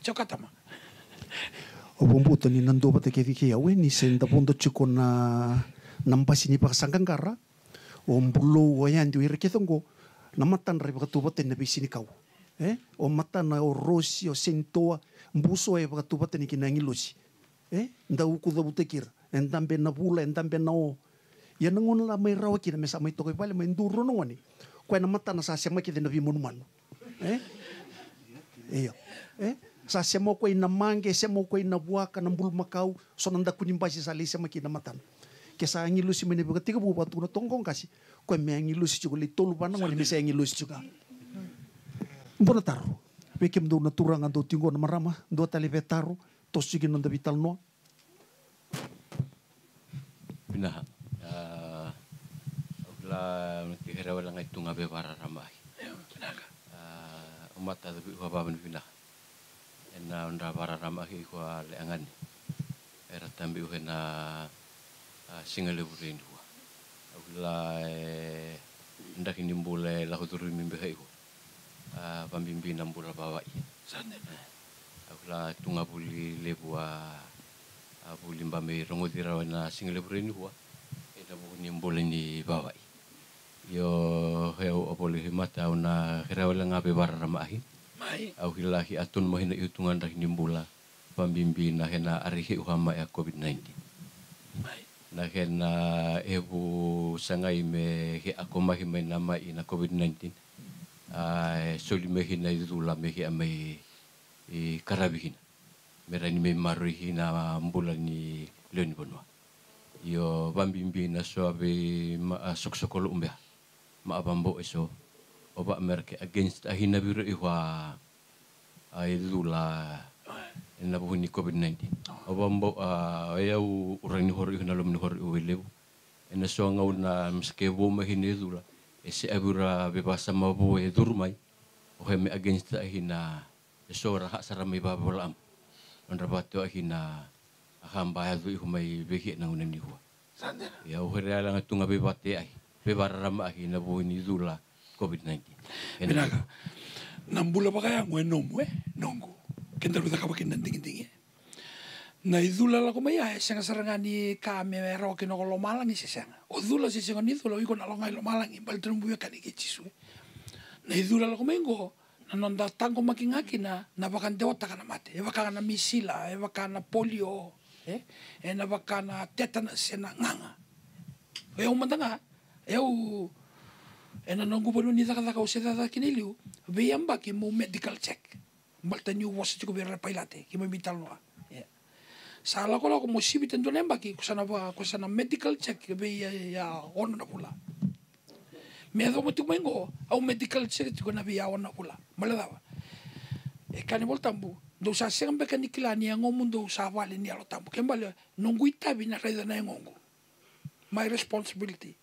Chokatama. O bumbuto ni nando pate ke viki awe ni senda punto chuko na nampasi ni pakasangkang kara. O mbulo wayan du irketongo namatan re pakatu pate na bisini kau. O mata na o rosi o sentoa mbuso e pakatu pate ni kinangilosi. Nda uku da butekir. Endambe na bula endambe na o. Yan nangon la may rawa kina mesa may tokoy pala may nduro no wani. Kaya na mata na sasya makita na bimunuman. Iyo. Sa semo ko ina mange, semo ko ina buaka ng bulmakau, so nanda kunimbasi sa lisa makina matan. Kesa ang ilusi manibaga, tiga buwa tu na tongkong kasi, ko may ang ilusi juga, litolo pa nang wani mesa ang ilusi juga. Mbona taro, pekem do naturang ando tinggo na marama, do talibe taro, tos juga nanda vital no. Pinaha, la kihera wala ngai tunga be para ramai. Umat ada bi baban pinaha. Ena unda para ramahi ko leangan era tambi uhena singale burin dua agula ndak ini mbule la huturu mimbe haiku pambimbi nambula bawai sanne agula tunga buli lebua buli mbame rongo dirawana singale burin dua eta bu ni mbule ni bawai yo heu opoli mata una herawala ngabe bara ramahi au hilahi atun mo hina iutungan dah nimbula pambimbi na hena arihi uhama ya COVID-19. Na hena ebu sangai me hi ako mahi me nama ina COVID-19. Soli me hina idula me hi amai karabihina. Merani me maruhi na mbula ni leoni bonua. Yo pambimbi na soabe sok-sokolo umbea. Maabambo eso. Oba Amerika against ahina biru ihwa ailula na buhuni COVID-19. Oba mbo ayau urani hori ihna lomni hori uwelebu. Ena soanga una mskebo mahine dula. Ese abura bebasa mabu e durmai. Oheme against ahina esora hak sarami babalam. Onrabato ahina ahamba yadu ihumai behi na unani hua. Ya uhre ala ngatunga bebate ai. Bebarama ahina buhuni dula. COVID-19. Binaga. Nambula pa kaya mo nomu nongo. Kenda ruta ka pakin nanding-ding. Na idula la ko maya senga sarangani kame ro ke no lo malang isi senga. O dula si senga ni dula iko na lo ngai lo malang bal trumbu ya kan ke chisu. Na idula la ko mengo na non datang ko makingaki na bakan dewata kana mate. E baka na misila, e baka na polio, e na baka na tetanus sena nganga. E o mandanga, e o ena nongu bolu ni taka o seda kiniliu beyamba ki mo medical check malta ni was ko be pailate ki mo vital no sala ko mo sibit ndo nemba ki kusana medical check be ya on na pula me do mo tumengo au medical check ko na be ya on na pula malada e kani voltambu do sa sembe kan nikilani ngo mundo sa vale ni alo tambu kembale nongu itabi na reda na ngongo my responsibility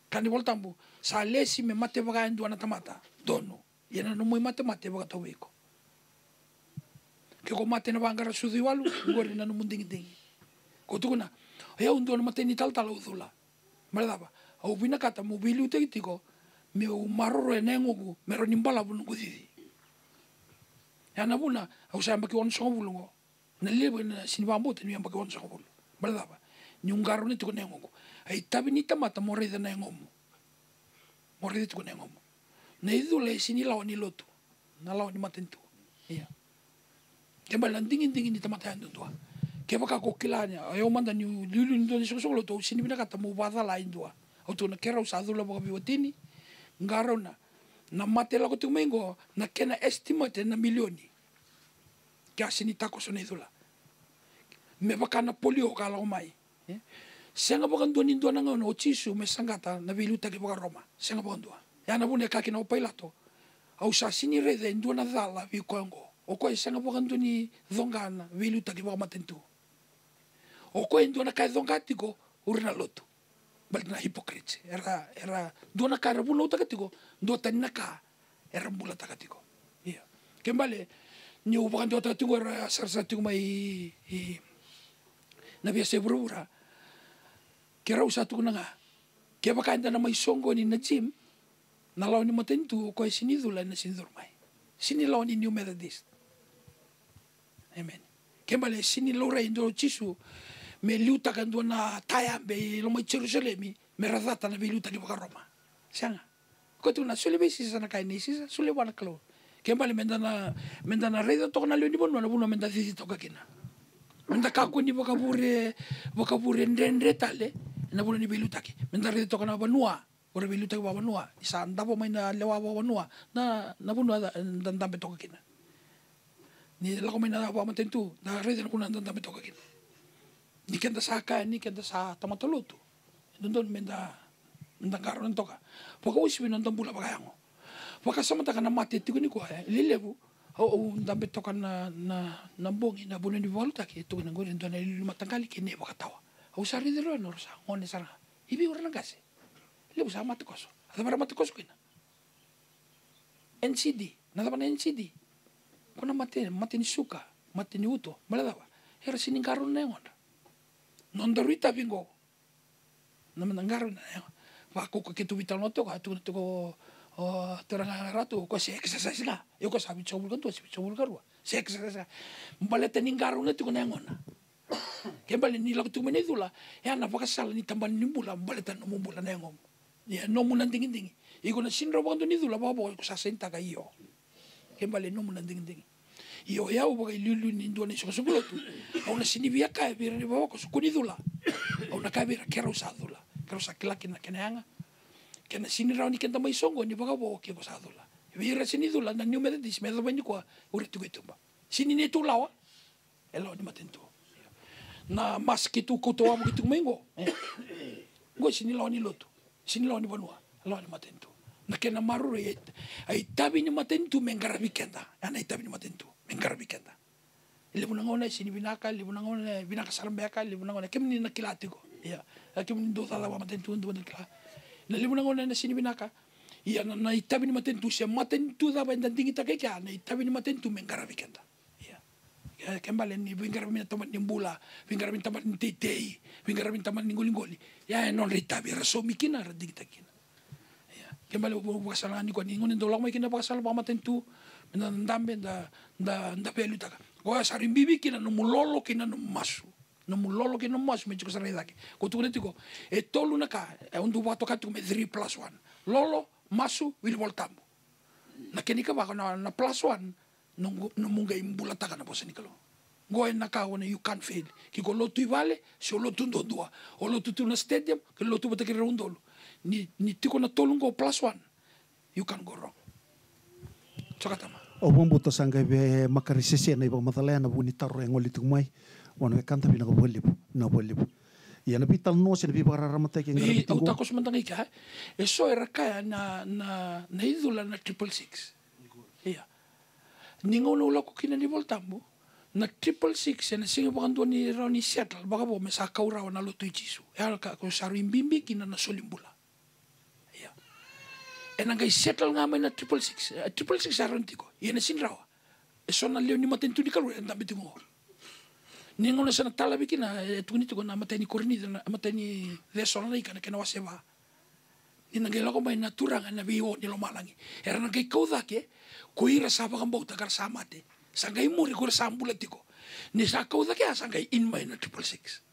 kani voltambu sa lesi me mate baga ndu ana tamata dono yena no moi mate baga tawiko ke ko mate na bangara sudi walu ngori na no munding ding ko tuna ya undu na mate ni tal udula maladaba au bina kata mobili utegitiko me maroro enengo me ronimbala bunu gudidi ya nabuna au sa mbaki on songobulungo na lebe na sinibambo te ni mbaki on songobulu maladaba ni ungaro ni tiko nengo ai tabi ni tamata morre da nengomo morre tu nengomo na idule sini lawan ni lotu na lawan ni matentu iya kembal dingin ni tamata ando tua ke baka ko kilanya ayo manda ni lulu ni do so lotu sini bina kata mo bada lain tua auto na kera usado la baka biwatini ngaro na mate la ko tu mengo na kena estimate na milioni ke asini tako so idula me baka na polio kala mai senga bakan dua nindo na ngono chisu me sangata na viluta ke baka Roma senga bakan dua ya na bune ka kina opailato au sa sini rede ndo na dala vi kongo o ko senga bakan duni dongana viluta ke baka matentu o ko ndo na ka dongatiko urna lotu bal na hipokrite era do na ka rabulo takatiko do tanaka era bula takatiko iya kembale ni ubakan do takatiko era sarsa tiko mai na biasa berura kira usah tu nanga kaya baka anda na may songo ni na gym nalaw ni matentu ko sini dula na sini dormai sini law ni New Methodist Amen. Kembali sini lora indo Cisu me liuta kan na taya be lo mai Jerusalemi me radata na liuta di Roma. Sianga. Ko tu na sule be sisa na kai ni sisa sule wana kalo. Kembali mendana redo to na leoni bono na buno menda sisi to kakina. Menda kaku ni vocabure ndendre tale na buno ni liuta ki. Menda redo to na banua. Ora liuta ki banua. Isa ndabo mai na lewa banua na buno ndambe to kakina. Ni lako may nalawa matentu na rede na kuna nanda metoka kin ni kenda saka ni kenda sa tomatoloto ndon menda karo ntoka poko usi nonton bula bagayango poko sama taka na mate tiku ni ko lilebu o ndambe toka na bongi na buno ni volta ki tu na ngore ndona lilu matangkali ki ne bakatawa o sari de no sa ngone sara ibi ora ngase lebu sa mate koso ada mara mate koso kina NCD na tama NCD kuna mate ni suka mate ni uto maladawa era sini karo na ngon nondorita bingo na manangaro na wa ko ketu vital noto ka tu ko teranga ratu ko se exercise na yo ko sabi chobul kan to sabi chobul karwa se exercise balete ni karo na tu ko ngon kembali ni lak tu menidula ya na pakasal ni tamban ni bula baleta no bula na ngom ya no mun ndingi iko na sinro bondo ni dula babo ko sa senta ka iyo kembali no mun ndingi iyo ya ubaga lulu ni ndo ni so subulo tu au na sini via ka bira ni baba ko sukuni dula au na ka bira kero sa dula kero sa kila kina kenanga kena sini rauni kenta mai songo ni baba bo ke ko sa dula bira sini dula na ni umeda dis medo bani ko uri tu getumba sini ni tu lawa elo ni matento na maski tu ko to amu gitu mengo go sini lawa ni lotu sini lawa ni banua elo ni matento na kena maru ai tabi ni matentu mengarabi kenda ana tabi ni matentu mengarabi kenda ile bunangona sini binaka ile bunangona binaka sarambeka ile bunangona kemni na kilati ko ya kemni do tala matentu ndo kila na ile bunangona na sini binaka ya na tabi ni matentu se matentu da benda dingi takeka na tabi ni matentu mengarabi kenda ya kembali ni bingarabi ni tamat ni bula bingarabi tamat ni tetei bingarabi tamat ni ngoli ya non ritabi raso mikina radigi takina kembali bukasalan ni ko ni ngon ndo lamay kina bukasalan pa matentu ndambe nda pelu taka ko sarim bibi kina no mulolo kina no masu me chiko sarai daki ko tu ko e tolu na ka e undu bato ka tu me 3+1 lolo masu wil voltambo na kenika ba na +1 no munga imbula taka na bosa nikalo go na ka wona you can't fail ki ko lotu vale se lotu ndo dua o lotu tu na stadium ke lotu bata ke rondolo ni tiko na tolungo +1 you can go wrong chakatama o bombuto sanga be makarisese na iba matalaya na buni tarro ngoli tumai wana be kanta bina ko bolibu ya na bital no se bi barara mata ke ngara bitingo o takos mantangi ka eso era kaya na idula na 666 iya ningo no la ko kina ni voltambo na 666 na singa bakando ni Ronnie Settle baka bo me sa kaura na lotu Jisu ya ka ko saru imbimbi kina na solimbula enangay settle nga may na 666 arantiko yan na sinrawa so na leo ni matentu di kalu en tabi tingo ningo na sa natalabi kina tunito ko na matay ni korni na matay ni lesson na ikana kina waseba ninangay lako may naturang na biyo ni lomalangi era nangay kaudake kuira sa bakang bauta kar sa mate sangay muri ko sa ambulatiko ni sa kaudake sangay in may na 666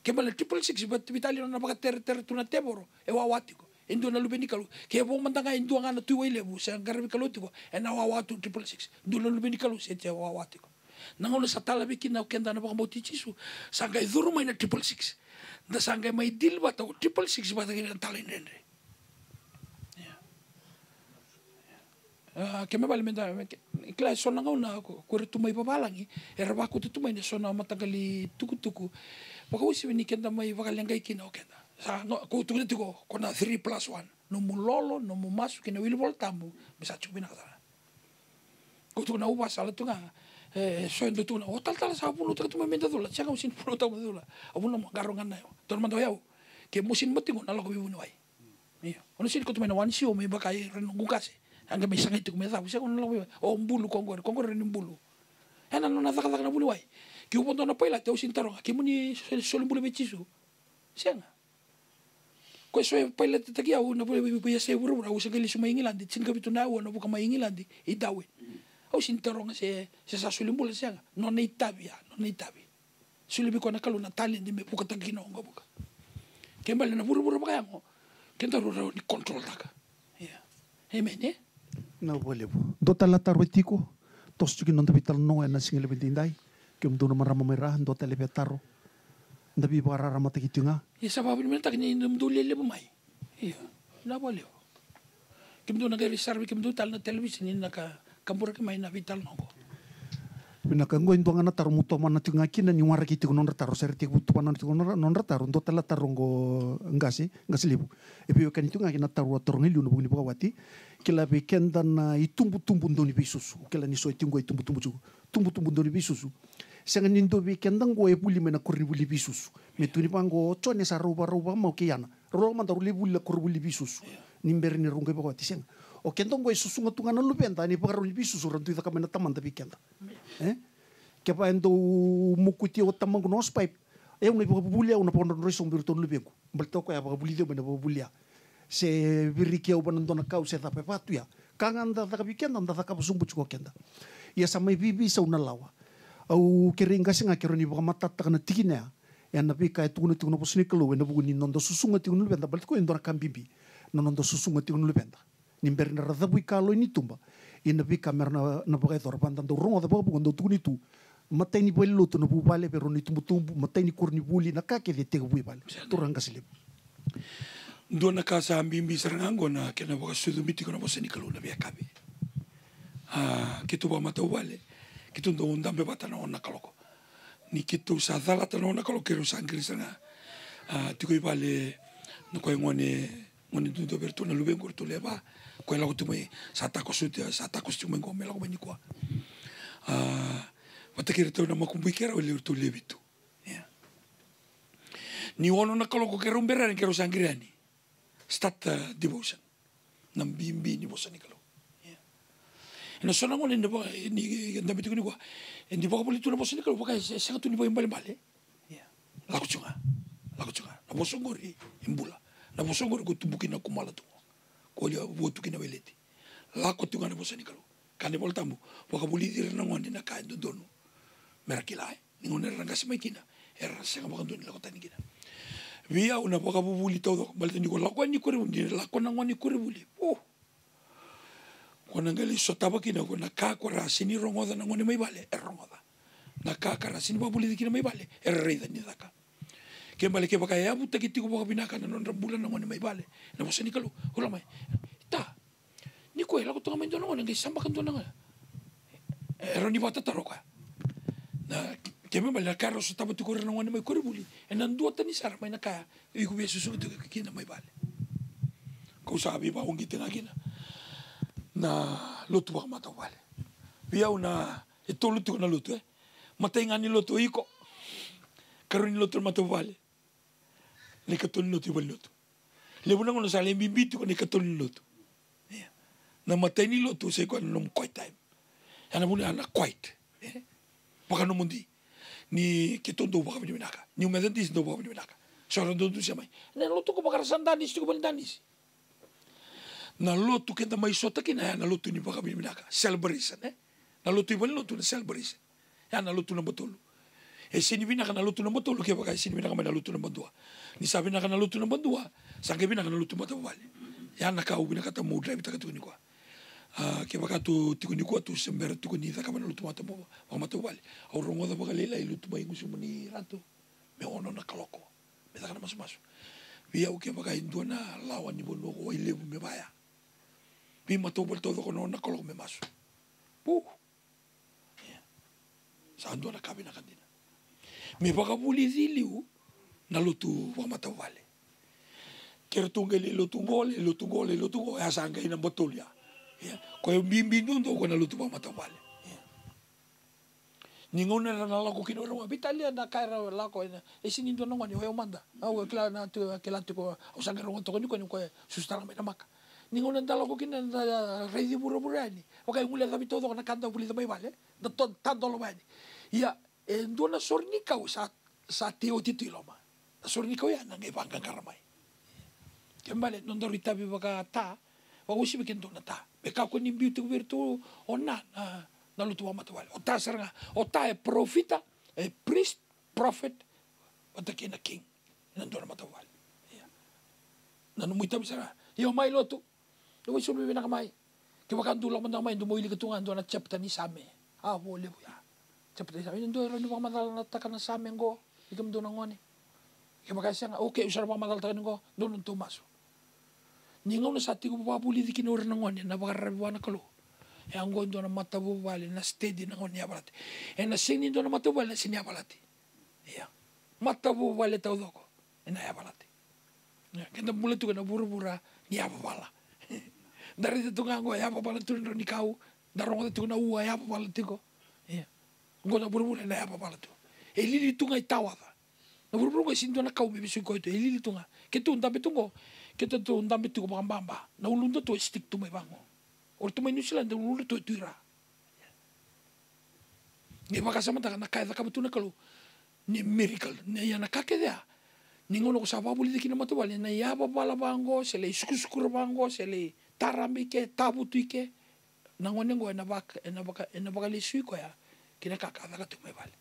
kembali 666 bitali na baka ter tuna teboro e wawatiko endo na lubeni kalu ke bo mantanga endo nga na tuwe lebu sa garbi kalu tiko e na wawatu 666 do na lubeni kalu se te wawatiko nangono sa talabi kina kenda na baka moti Jisu sangay duru may na 666 da sangay may deal ba to 666 ba ta talin rende keme bali menda kla sona ngona ko tumay babalangi era ba ko tumay ne sona matagali tuku baka usi ni kenda may bakalengay kina o kenda sa ko tiko ko na 3+1 no mulolo no mumasu kina wil voltambu bisa chubina ka ko tu na uba sala tu nga so endo tu na o tal sa puno tu me menda dula chaka usin puno ta dula abuna garongan na yo ton mando yau ke musin matingo na lako bibu noi iyo ono sin ko tu me na wansi o me bakai renungukase anga may sangay tu me ta bisa ko na lako o mbulu kongor ren mbulu ena no na taka na bulu wai ki uponto na paila te usin tarong ki muni solo mbulu be Jisu sianga ko so paila te takia una bulu be se buru usa kali suma ingilandi singa bitu na una buka mai ingilandi idawe Au sinterong se sa sulimbula sianga. Non itabi ya, non itabi. Sulibi ko na kalu na talent di me buka tagino nga buka. Kembali na buru-buru pa mo. Kenta rura ni control taka. Ya. Amen eh. Na boleh bu. Dota latar wetiko. Tos juga nonton vital no na singel bentindai. Kem dona marama merah dota lebe taro. Ndabi bara ramata kitunga. Ya sababu ni tak ni ndum dulele mai. Ya. Na boleh. Kem dona gari sarbi kem dona tal na television ni naka kampura ke main na vital no. Pinakanggo into ngana taru muto mana tinga kina ni wara kiti non taru serti butu panon tu non taru ndo tala tarongo ngasi libu epi yo kan itu ngaki na taru torngilu no bugni bawati kila be kenda na itumbu ndoni bisusu kila ni so itungo tumbu ndoni bisusu senga nindo be kenda ngo e buli mena korni buli bisusu metuni pango chone sa roba mau kiana roba mandaru libu la korbuli bisusu nimber ni rungo bawati senga o kenda ngo susu ngatunga no lupenta ni pagaru bisusu rantu ita kamena taman tapi kenda que pa endo mukuti o tamang no pipe e una bulia una pondo reso virtu no lebengu berto ko ya bulia bena bulia se virike o banando na causa da pepatu ya kanganda da kabikenda da ka busumbu chuko kenda ya samai bibi sa una lawa au keringa singa keroni ba matata kana tikina ya na pika e tunu posni kelo na buguni nondo susunga tunu lebenda berto ko endo na kambibi nondo susunga tunu lebenda nimberna radhabu kalo ini tumba ina pika merna na bagai tor pantando rongo da babu kondo tuni tu matai ni boli luto na bubale pero ni tumbu matai ni kurni buli na kake de tega bubale turang kasilip ndo na kasa ambimbi serangango na kena baka sudu miti kona bose ni kaluna bia kabe kitu ba mata ubale kitu ndo undambe bata na ona kaloko ni kitu sa dala ta na ona kaloko kero sangri sanga tiko ibale no ko ngone ndo berto na lubengo to leba ko la kutu mai sata ko stumengo me la ko kwa watakira tau na makumbikera o leo tu lebitu. Ni ono na kaloko kero umberani kero sangriani. Start devotion. Nam bimbi ni bosa ni kalo. Ina sona ngone ni ndamiti kuni kwa. Ndi baka poli tu na bosa ni kalo baka sanga tu ni boy mbale. Laku chunga. Na bosa ngori imbula. Na bosa ngori ko tumbuki na kumala tu. Ko dia botu kina weleti. Laku tunga na bosa ni kalo. Kane bol tambu. Baka buli dir na ngone na kain dono. Merakilai, ningon rangga semaikina, senga makan tuan lakota ni kina. Via una baka bubuli todo, balte ni ko lakon ni kore ni lakon ngoni kore buli. Kona ngali sotaba kina kona ka kora sini rongoda ngoni mai bale, rongoda. Na ka kara sini babuli kina mai bale, reida ni daka. Kembali ke baka ya buta kiti ko baka binaka non rambulan ngoni mai bale. Na bosa ni kalu, hola mai. Ta. Ni ko la ko tonga mendo ngoni ngai sambakan tuan nga. Roni bata taroka. Na kemi bali na karo sa tabo tu korena ngone mai kore buli enan dua tani sar mai na ka iku be susu tu kina mai bale ko sabi ba ungi tena kina na lotu ba mata bale bia una etolu tu na lotu mata ngani lotu iko karoni lotu mata bale le katol lotu bale lotu le buna ngono sale bibitu ko ne katol lotu na mata ni lotu se ko nom quite time ana buna na quite baka no mundi ni kita ndo baka binaka ni umedantis ndo baka binaka sora ndo tu siamai na lotu ko baka sandanis tu ko bandanis na lotu kenda mai sota kina na lotu ni baka binaka celebration na lotu ibon lotu na celebration ya na lotu na botolo sini binaka na lotu na botolo ke baka sini binaka na lotu na bandua ni sabi na lotu na bandua sange binaka na lotu mata wale ya na ka ubinaka ta mo drive ta tu ni kwa ke baka tu tikuni ko tu sember tikuni ta kamana lutu mata mo mata wale au rongo da baka lela lutu mai ngusu mani rato me ono na kaloko me ta kana mas via o ke baka indona lawan ni bono o ile me baya vi mato bol todo con na kaloko me masu sa ando na kabina kandina me baka buli diliu na lutu wa mata wale ker tungeli lutu gole ya sanga ina botolia ko bimbi ndo ko na lutu ba mata wale ningona na lako kino ro bitalia na kaira lako ina sini ndo ngoni ho manda au kila na tu kila tu ko usanga ro to ko sustara me na maka ningona ndalo ko kina reidi burani okay ngule da bitodo na kanda buli da mai vale da tanto lo bani ya ndo na sornika sa teo tituloma sornika ya na ngai bangka karamai kembali non do ritabi baka ta wa usi bikin to na ta beka ko ni biutu virtu ona na lutu wa matawale o ta saranga o ta e profita e priest prophet o ta kina king na ndona matawale na no muita bisara yo mai lotu no isu bi na kamai ke wakan dula man mai ndo mo ili ketungan ndo na chapter ni same boleh ya chapter ni same ndo ro ni wa madal na takana same ngo ikam ndo na ngone ke makasya nga okay usara wa madal takana ngo ndo no tumaso ningo na sati ko papuli di kinor na ngone na bakarabi wa na kalo e ango ndo na matabu wale na steady na ngone abalati e na sini ndo na matabu wale sini abalati ya matabu wale tau doko e na abalati kenda mulai tu kena buru-bura ni apa bala dari itu nganggo ya apa bala tu ni kau darong itu na ua ya apa bala tiko ya ngona buru-bura na apa bala tu elili tu ngai tawa na buru-bura ngai sinto na kau bibisu ko itu elili tu nga ketu ndambe tungo ketu tu ndambe tu bamba na ulunda tu stick tu mai bango or tu mai New Zealand ulunda tu tuira ni bakasa mata na kai da kabatu na kalu ni miracle ni ya na kake dia ningono ko sa babuli dikina matawale na ya babala bango sele sukur bango sele tarambike tabutuike nangone ngo na baka lisui ko ya kina kaka daga tu me vale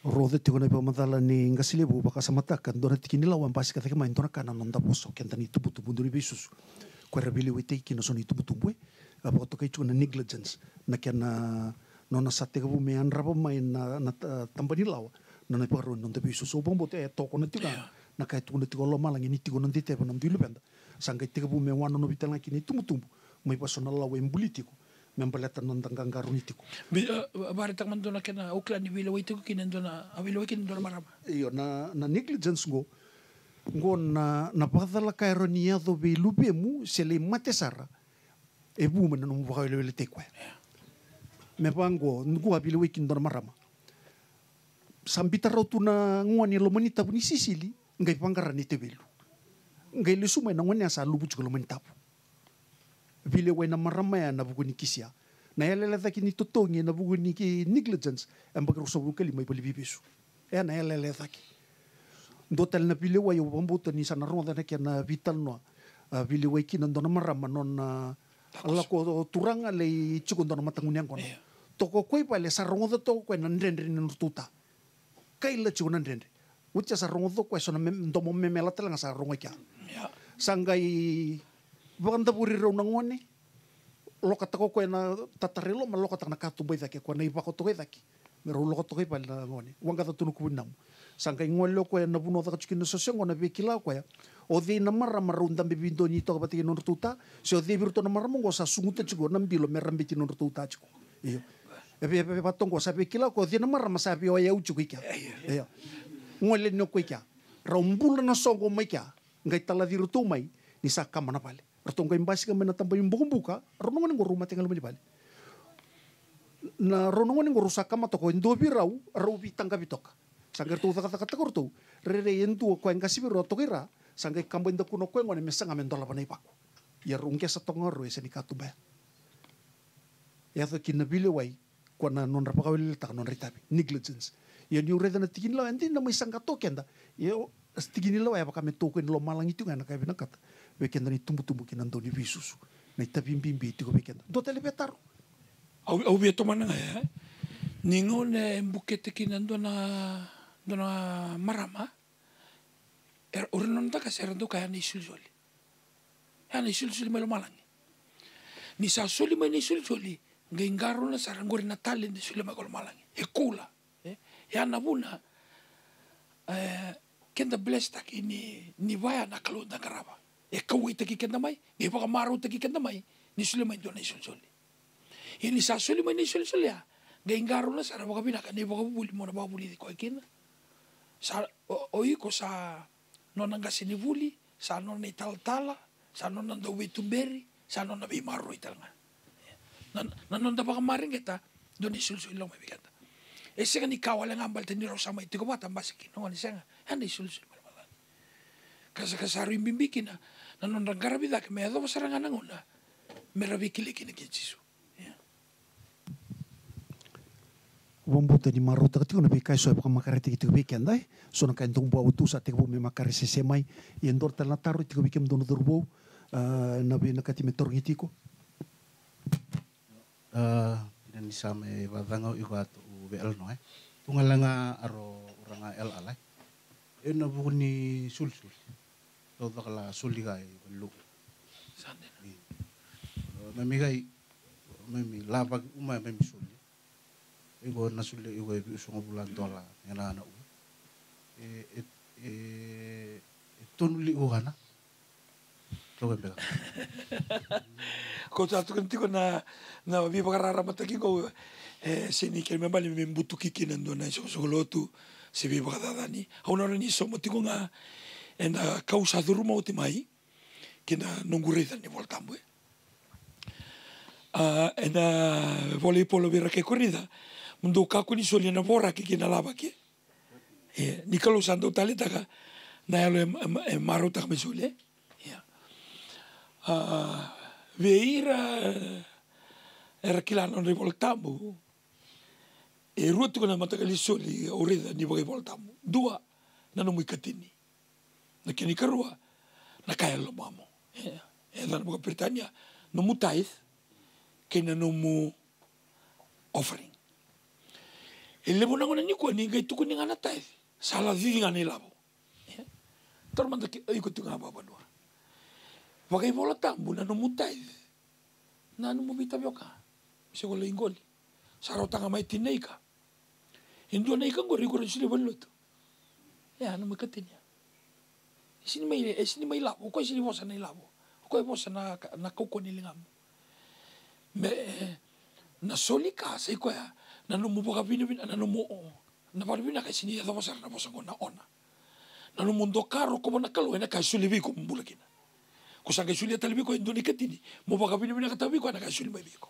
rode tikona pa matala ni ngasile bu baka samataka ndona tikini lawan pasi kata kema ndona kana nonda poso kenta ni tubutu bunduri bisus ko rabili wete kino soni tubutu bue apa to kai chuna negligence na kana nona sate ka bu me anra pa mai na tampani lawa na pa ron non te bisu so bombo te to ko na tika na kai tu na tika lo malang ini tiko non te pa nam dilu penda sangai tika bu me wano no bitala kini tumbu mai personal la we politiko membeleta non tanggang garuni tiko bare tak man dona kena Auckland ni wila wite ko kinen dona awilo kinen dona marama iyo na negligence ngo na padala kai ronia do be lupe mu se le mate sara e bu men no wa le te kwa me pango ngu abilo wikin dona marama sambita rotuna ngwani lo manita puni sisili ngai pangara ni tebelu ngai le suma na ngwani asa lubu chulo manita vile we na marama ya na buguni kisia na yale la thaki ni totongi na buguni ki negligence ambaka so bukali mai pali bibisu e na yale la thaki dotel na vile we yo bombuto ni sana ronda na na vital no vile we ki na dona marama non ala ko turanga le chuko dona matangunya kono toko koi pale sa ronda to ko na ndendre ni tuta kaila chuna ndende ucha sa rongo ko so na ndomo memela tela sa rongo kya sangai banda puri ro nangone lokata ko na tatarelo ma lokata na katu bai dake ko na ipa ko to dake mero lokata ko pa na ngone wanga ta tunu kubinam sangai ngolo ko na buno ta chikin so sengo na bekila ko ya o de na marra marunda bibindo ni to bati no tuta so de virto na marra ngo sa sunguta chigo na mbilo merambe ti no tuta chigo iyo ebe patongo sabe kila ko de na marra masabe o ya uchu kya iyo ngole no ko kya rombula na songo mai kya ngai tala virtu mai ni sakama na pale ratongo imbasi ka mena tambay buka ronongon ngo rumah tinggal mali pale na ronongon ngo rusaka matoko ndo birau rau bitanga bitoka sangger tu kata korto rere yentu ko engkasi biro to kira sangger kambo inda kuno ko ngone mesanga mendola panai paku ya rungke satongor we seni katuba ya to kinabile wai ko na non rapa kawil ta non ritabi negligence ya ni ureda na tikin la andi na may sanga to kenda ya tikin la wai apa kame to ko lo malang itu ngana kay binakat we kenda ni tumbu kinando ni bisus na itabimbimbi itu ko kenda do telepetar au bieto mana ya ningon bukete kinando na marama urnon ta kasera do kaya ni sulsoli ya ni sulsoli melo malangi ni sa soli mai ni sulsoli ngengaro na sarangori na talent ni sulma kol malangi e kula ya na buna kenda bless taki ni vaya na kalu na karaba e kawai taki kenda mai e baka maru taki kenda mai ni sulma do na sulsoli ini sa soli mai ni sulsoli ya ngengaro na sarang baka binaka ni baka buli mo na babuli ko ikina sa oiko sa nona ngasini vuli sa nona italtala sa nona ndo witumberi sa nona bimaru italanga na nona baka maring kita doni sulsul long mabigata ese kan ikaw lang ambal tani rosa mai tiko bata basiki no ni senga andi sulsul malmalan kasa kasaru imbimbiki na nona garabida ke me do saranga nanguna merabikili kini kijisu Wambuta ni marota kati kuna bikai so pa makarete kiti weekend dai so na kain tumbo autu sa te me makare se semai yendor tal nataru ti bikem dono durbo na be na kati metor gitiko Nani same vatanga iko atu beal no tungalanga aro uranga el alai. Ena bukuni sul-sul. Tau takala suligai belu. Sande. Memigai memi lava uma memi suli. Iko na suli iko sunga bulan dola ngana na u. Tunuli uhana. Tau bega. Ko tatu kan tiko na vi pakarara mataki ko sini ke membali membutu kiki nando na so lotu se vi pakadani. Hauna ni so motiko nga ena causa do rumo te mai que na nongureza ni voltambo. Ena voleibol vera ke corrida. Mundo ka kuni soli na bora ke na lava ke. Ni kalo sando taleta ka na elo maruta me sole. Veira era kila non rivoltambo e ruotu na matakali soli orida ni bogai voltambo dua na no muikatini na kini karua na kaya lo mamo na boga Britania no mutais ke na no mu offering e levo na ngona ni ko ni ngai tuku ni ngana tais sala vivi ngana lavo tormanda ke iko tu ngaba banua Wakai bola tambu na no mutai na no mubita bioka se gole ingoli sarota nga mai tineika indo na ikan gori gori sile baluto ya no makatinya sini mai labo ko sini bosa na labo ko bosa na koko ni lingam me na solika se ko ya na no muboka vini na no mo na barbina ka sini ya bosa na bosa ngona ona na no mundo karo ko na kalo na ka sulibi ko mbulakina kusanga sulia talibi ko indoni katini mo baka pini pina katabi ko anaka suli babi ko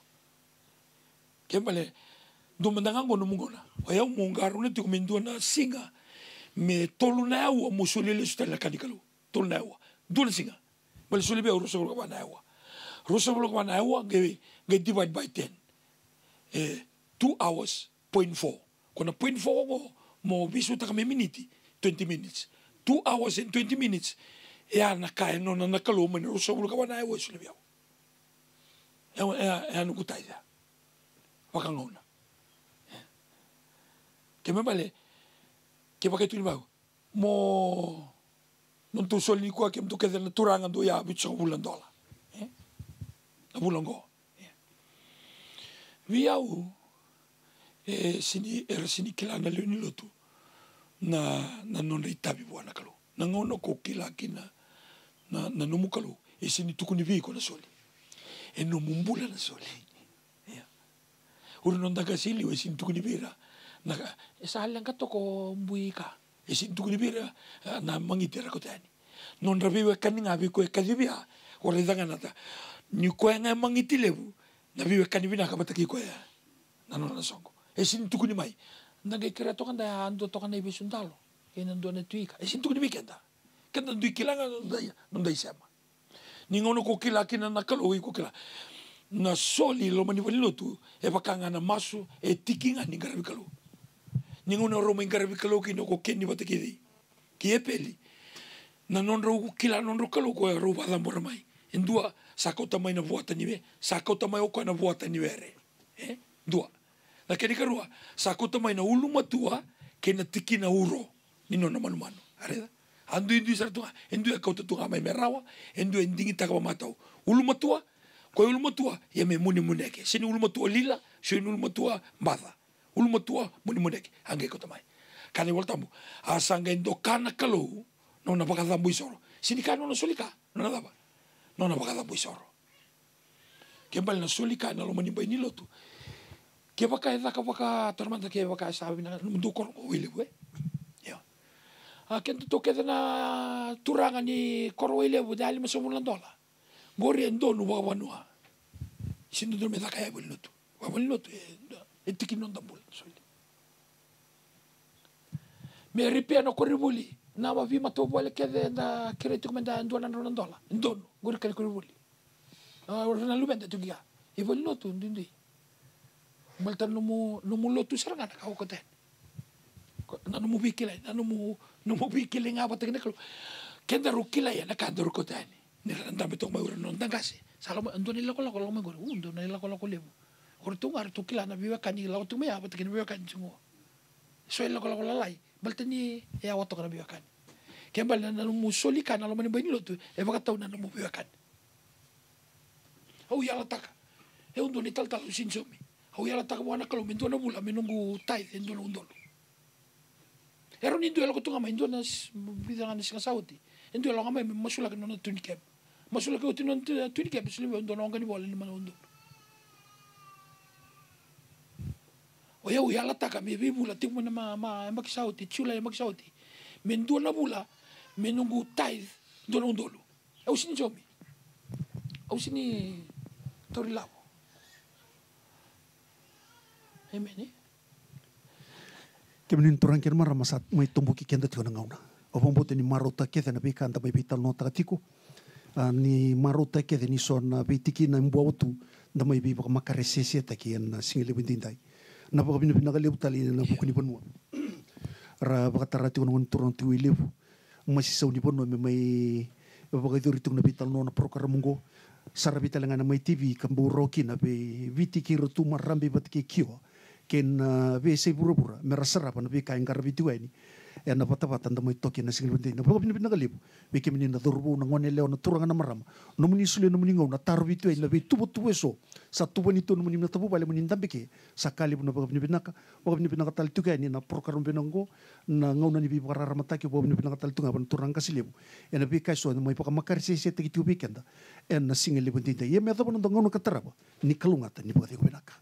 kembale do mandangango no mungona waya mungaru ne tiku mindu na singa me tolu na wa musuli le stella kadikalu tolu na wa do singa bal suli be ruso ko na wa ruso ko na wa ge divide by 10 2 hours point 4 kona point 4 mo bisu ta minute 20 minutes 2 hours and 20 minutes na kai no na kalo mo ruso bulu kawana ai wesu lebiao no kutaida wakangona ke mebale ke pakai tu bao mo non tu soli ko ke mtu ke na turanga do ya bitso bulan dola na bulan go viau sini sini kila na luni lotu na non ritabi buana kalo na ngono ko kila kina na nomu kalu e sini tukuni vi ko na soli e no mumbula na soli uru non daga sili e sini tukuni vira na esa halang ka to ko mbuika e sini tukuni vira na mangitera ko tani non rabiwe kaninga vi ko e kadibia o redanga nata ni ko nga mangitilebu na viwe kanibina ka bataki ko ya na non na songo e sini tukuni mai naga kira to kan da ando to kan ibi sundalo e nando na tuika e sini tukuni vikenda kenda dui kilanga non dai sema ningono ko kila kina na kalo ko kila na soli lo mani walilo tu e pakanga na masu e tikinga ni garabi kalo ningono ro men garabi kalo kino ko kenni batakidi ki e peli na non ro kila non ro kalo ko ro bada mormai endua sakota mai na vuata nive sakota mai o ko na vuata nivere dua na keni karua sakota mai na ulu matua ke na tikina uro nino na manu areda andu indu sartua endu e kauta tunga mai merawa endu endingi taka matau ulu matua ko ulu matua ya me muni muneke sini ulu matua lila sini ulu matua mbada ulu matua muni muneke ange kauta mai kane voltambu asanga endo kana kalau no na baka dambu isoro sini kana no solika no na daba no na baka dambu isoro kembali na solika na lo mani bai ni lotu ke baka eda ka baka tormenta ke baka sabi na mundu kor o ile we kento to keda na turanga ni korwele bu dali $1 gori endo no wa wanua sindu do me da kaya bulotu wa bulotu e tiki non da bul soile me ripia no koribuli na wa vi mato bole keda na kretu menda $2 endo gori kare koribuli na lubenda tu gia e bulotu ndindi malta no mo lotu saranga ka ko ten na no mo bikila na no mo bikila nga batek na kalo kenda rukila ya na kanda rukotani ni randa betok mai non tangasi salo ando nila ko lako mai goro undo nila ko lako lebu Ortunga tukila na biwa kani la otume apa tekini biwa kani semua. Soal la kola lai, baltani ya wato kana biwa kani. Kembal na musoli kana lo mani bani lo tu, e baka tau na mo biwa kani. Au ya la taka. E undo ni tal sinsomi. Au ya la taka wana kalau mento na bula menunggu tai endo na undolo. Ero ni duelo ko tunga ma endo na bidanga ni sauti. Endo lo ngama masula kana na tunikep. Masula ko tinon tunikep sile endo na ngani bola ni mana undolo. O eu ia lataka me bula timu na makisauti chula ya makisauti mendo na bula menunggu tithe do na undolo au sini jomi au sini tori lavo amen kemenin turang ker mara masat mai tombo ki kenda tiona ngauna o bombo ni marota ke na bika anda mai bital no takatiko ni marota ke ni sona bitiki na mbo tu da mai bi baka makaresese taki en singile bindindai na baka bina kali utali na buku ni bonua ra baka tarati on turun tu ilevu masih sau ni bonua me mai baka duri tu na bital no na program mungo sara bital ngana mai TV kambu roki na be vitiki rotu marambi batki kio ken be se burubura merasara pa na be kain garbitu ini e na pata nda mai toki na singil bindi na baka bina kali be kemini na durbu na ngone leo na turanga na marama no muni sule no muni ngau na tarbitu ini na be tubu eso sa tubu ni tu no muni na tabu bale muni ndambe ke sakali na baka bina tal tuka ini na program benongo na ngau na ni bi barara mataki baka bina tal tunga ban turang kasilibu e na be kai so na mai paka makar se te gitu bekenda e na singil bindi ye me da ban ngau na kataraba ni kalungata ni baka binaka